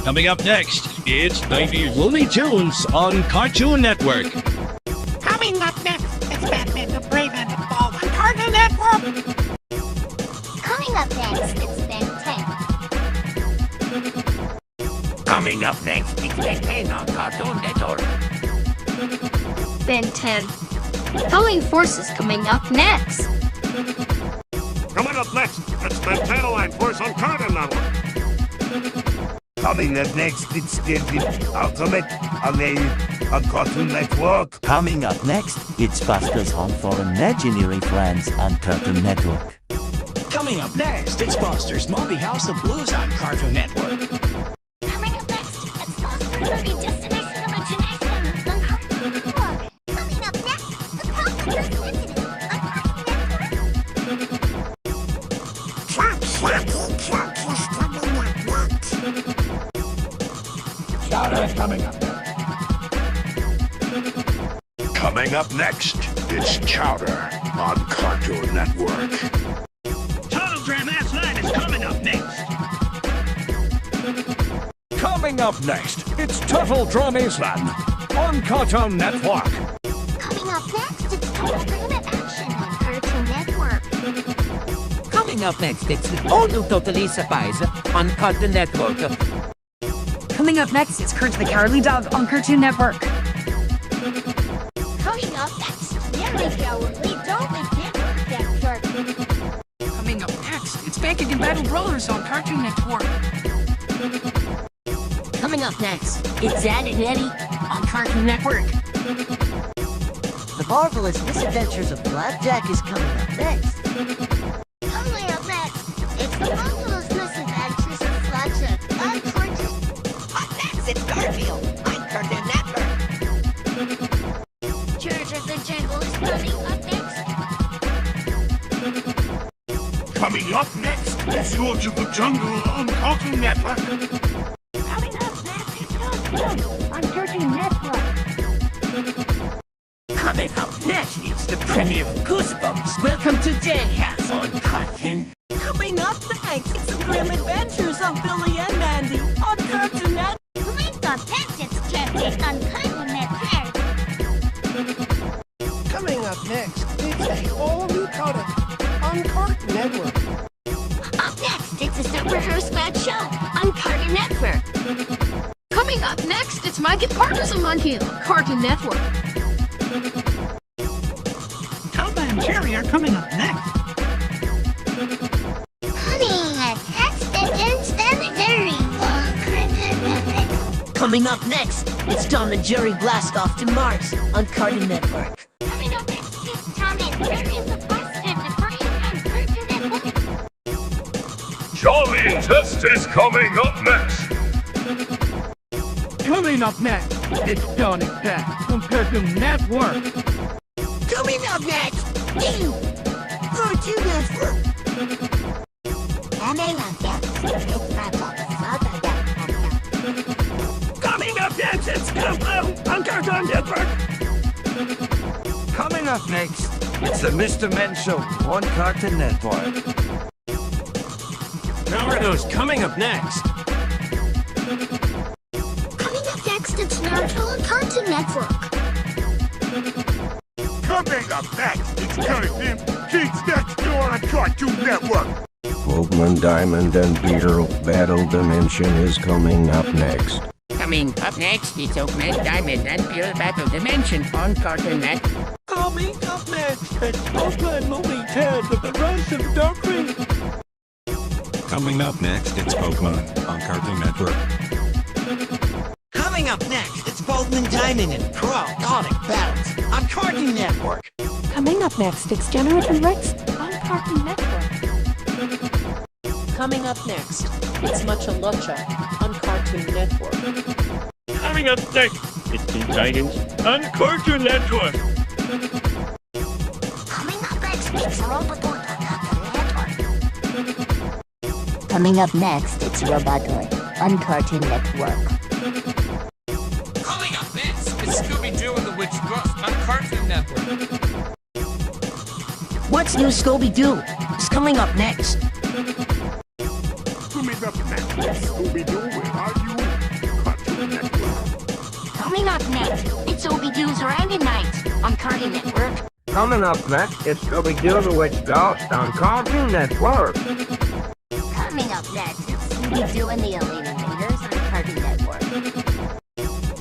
Coming up next, it's 90s Looney Tunes on Cartoon Network. Coming up next, it's Batman the Brave and the Bold on Cartoon Network. Coming up next, it's Ben 10. Coming up next, it's Ben 10 on Cartoon Network. Ben 10. Calling Forces coming up next. Coming up next, it's the Tantaline Force on Cartoon Network. Coming up next, it's the Ultimate on Cartoon Network. Coming up next, it's Buster's Home for Imaginary Friends on Cartoon Network. Coming up next, it's Buster's Movie House of Blues on Cartoon Network. Coming up next, it's Foster's Movie Destination Imagination on Cartoon Network. Coming up next, the Prospector's Incident on Cartoon Network. Chowder coming up next. Coming up next, it's Chowder on Cartoon Network. Total Drama's Line is coming up next. Coming up next, it's Total Drama's Land on Cartoon Network. Coming up next, it's Total Drama Action on Cartoon Network. Coming up next, it's the all new Totally Spies on Cartoon Network. Coming up next, it's Courage the Cowardly Dog on Cartoon Network. Coming up next, Very Cowardly Dog and Network. Coming up next, it's Pancake and Battle Brothers on Cartoon Network. Coming up next, it's Zad and Eddie on Cartoon Network. The Marvelous Misadventures of Blackjack is coming up next. Coming up next, it's the Marvelous Misadventures of Flapjack on Cartoon. Up next, it's Garfield on Cartoon Network. George of the Jungle is coming up next. Coming up next, it's George of the Jungle on Cartoon Network. Coming up next, it's Garfield on Cartoon Network. Coming up next, it's the premiere of Goosebumps. Welcome to Jailhouse on Cartoon. Coming up next, it's the Grim Adventures of Billy and Mandy on Cartoon Network. Coming up next, it's Captain on Cartoon Network. Coming up next, it's a all new Coda on Cartoon Network. Up next, it's a Super Hero Squad show on Cartoon Network. Coming up next, it's Mike and Partners on Monkey on Cartoon Network. Tom and Jerry are coming up next. Coming up next, it's Instant Jerry on Cartoon Network. Coming up next, it's Tom and Jerry Blast Off to Mars on Cartoon Network. Coming up next, it's Tom and Jerry and the Bus and the Brain on Cartoon Network. Charlie and Test is coming up next. Coming up next, it's Johnny Cat on Cartoon Network. Coming up next, you Cartoon Network. Coming up next, it's Coming up next, it's Countdown on Cartoon Network. Coming up next, it's the Mr. Men Show on Cartoon Network. Naruto's coming up next. Coming up next, it's Naruto on Cartoon Network. Coming up next, it's Cartoon Kids Next Door on Cartoon Network. Pokemon Diamond and Beetle Battle Dimension is coming up next. Coming up next, it's Oakman Diamond and Pure Battle Dimension on Cartoon Network. Coming up next, it's Pokemon Movie 10 of the Rise of Darkrai. Coming up next, it's Pokemon on Cartoon Network. Coming up next, it's Pokemon Diamond and Pearl Sonic Battles on Cartoon Network. Coming up next, it's Generation Rex on Cartoon Network. Coming up next, it's Mucha Lucha on Cartoon Network. Coming up next, it's Teen Titans on Cartoon Network. Coming up next, it's Robotoid on Cartoon Network. Coming up next, it's Robotoid on Cartoon Network. Coming up next, it's Scooby-Doo and the Witch Ghost on Cartoon Network. What's New Scooby-Doo is coming up next. Coming up next, it's Scooby-Doo, where are you? Cartoon Network. Coming up next, it's Scooby-Doo's Random Night on Cartoon Network. Coming up next, it's Scooby-Doo the Witch Ghost on Cartoon Network. Coming up next, it's Scooby-Doo and the Alien Invaders on Cartoon Network.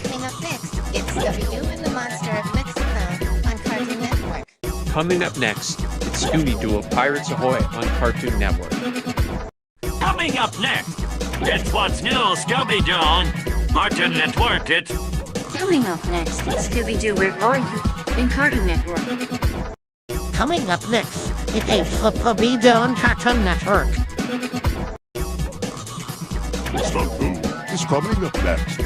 Coming up next, it's Scooby-Doo and the Monster of Mexico on Cartoon Network. Coming up next, it's Scooby-Doo of Pirates Ahoy on Cartoon Network. Coming up next, it's What's New Scooby-Doo on Cartoon Network. It's Coming up next, it's Scooby-Doo, Where Are You? In Cartoon Network. Coming up next, it's Scooby-Doo on Cartoon Network. Scooby is coming up next.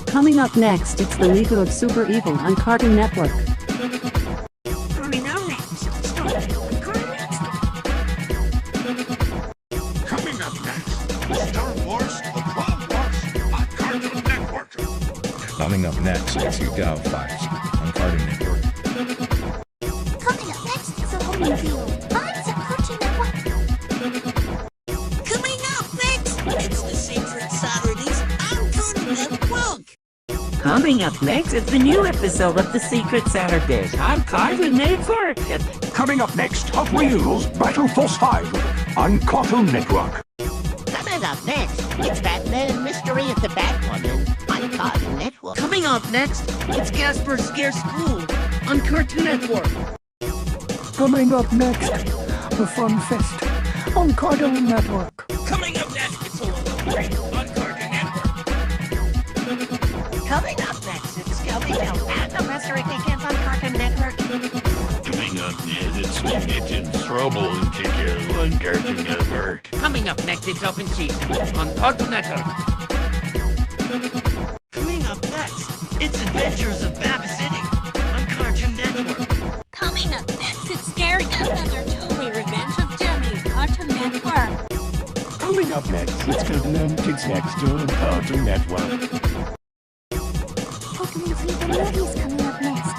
Coming up next, it's the League of Super Evil on Cartoon Network. Coming up next, on Cartoon Network. Coming up next, Star Wars: The Clone Wars on Cartoon Network. Coming up next, it's Uberduck Files on Cartoon Network. Coming up next, it's a whole new deal. Vibes on Cartoon Network. Coming up next, it's the Secret Saturdays on Cartoon Network. Coming up next, it's the new episode of The Secret Saturdays on Cartoon Network. Coming up next, Hot Wheels Battle Force 5 on Cartoon Network. Coming up next, it's Batman Mystery at the Batwoman on Cartoon Network. Coming up next, it's Casper Scare School on Cartoon Network. Coming up next, the Fun Fest on Cartoon Network. coming up next, it's a little break on Cartoon Network. Coming up next, it's Scooby-Doo and the Mystery Weekends on Cartoon Network. Coming up next, it's Midget's Trouble and Tickle on Cartoon Network. Coming up next, it's Open Season on Cartoon Network. Coming up next, it's Adventures of Babs City on Cartoon Network. Coming up next, it's Scary Godmother Totally Revenge of Jimmy, Cartoon Network. Coming up next, it's Cartoon Kids Next on Cartoon Network. Pokemon Sleep movies coming up next.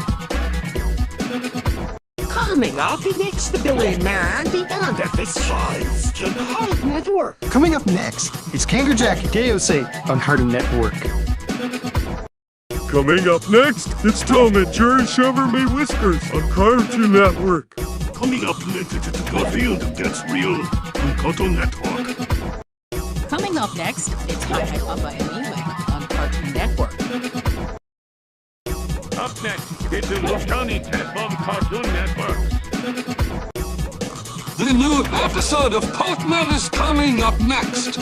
Coming up next, the Billy Man, the end of the Science on Cartoon Network. Coming up next, it's Kangaroo Chaos on Cartoon Network. Coming up next, it's Tom and Jerry Shiver Me Whiskers on Cartoon Network. Coming up next, it's Garfield Gets Real on Cartoon Network. Coming up next, it's Hi Hi Papa and Ewing on Cartoon Network. Up next, it's the Little Johnny Test on Cartoon Network. The new episode of Postman is coming up next.